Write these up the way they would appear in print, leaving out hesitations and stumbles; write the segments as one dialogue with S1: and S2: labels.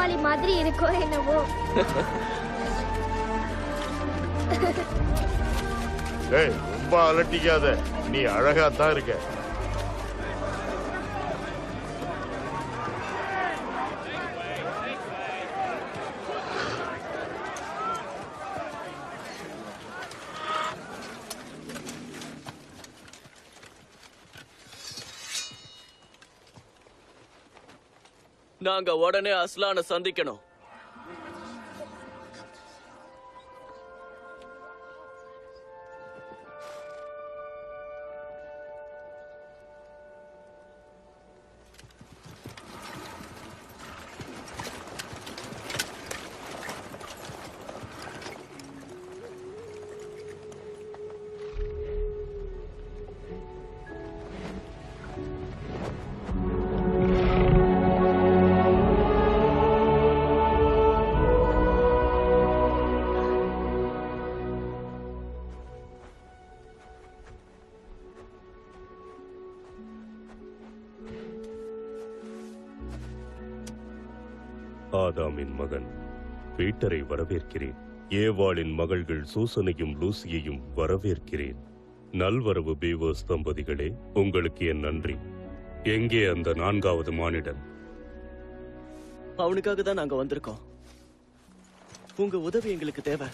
S1: கோமாளி மாதிரி இருக்கோ என்னவோ.
S2: ஏய், ரொம்ப அலட்டிக்காத, நீ அழகா தான் இருக்க.
S3: நாங்க உடனே அஸ்லான சந்திக்கணும்.
S4: ஆதாமின் மகன் பீட்டரை வரவேற்கிறேன். ஏவாளின் மகள்கள் சூசனையும் லூசியையும் வரவேற்கிறேன். நல்வரவு பீவர்ஸ் தம்பதிகளே, உங்களுக்கு என் நன்றி. எங்கே அந்த 4வது மானிடன்?
S3: அவனுக்காக தான் நாங்க வந்திருக்கோம். உங்க உதவி எங்களுக்கு தேவை.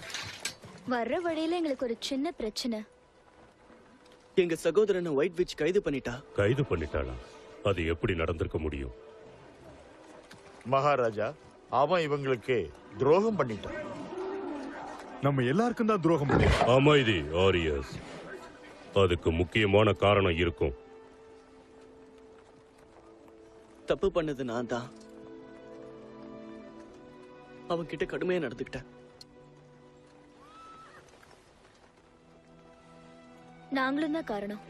S1: வர்ற வழியில எங்களுக்கு ஒரு சின்ன பிரச்சனை.
S3: எங்க சகோதரனை ஒயிட் விச் கைது பண்ணிட்டா.
S4: கைது பண்ணிட்டாளா? அது எப்படி நடந்திருக்க முடியும்?
S2: மகாராஜா, அவன் இவங்களுக்கு துரோகம் பண்ணிட்டான்.
S5: நம்ம எல்லாருக்கும் தான் துரோகம் பண்ணி.
S4: அமைதி ஆரியஸ். அதுக்கு முக்கியமான காரணம் இருக்கும்.
S3: தப்பு பண்ணது நான் தான். அவன் கிட்ட கடுமையா நடந்துக்கிட்டேன்.
S1: நாங்களும் தான் காரணம்.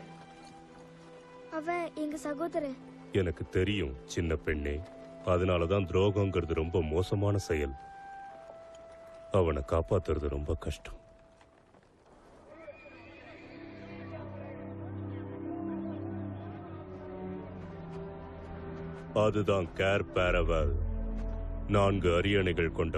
S1: அவன் எங்க சகோதரன்.
S4: எனக்கு தெரியும் சின்ன பெண்ணே. அதனாலதான் துரோகங்கிறது ரொம்ப மோசமான செயல். அவனை காப்பாத்துறது ரொம்ப கஷ்டம். அதுதான் கேர் பேரவல். 4 அரியணைகள் கொண்ட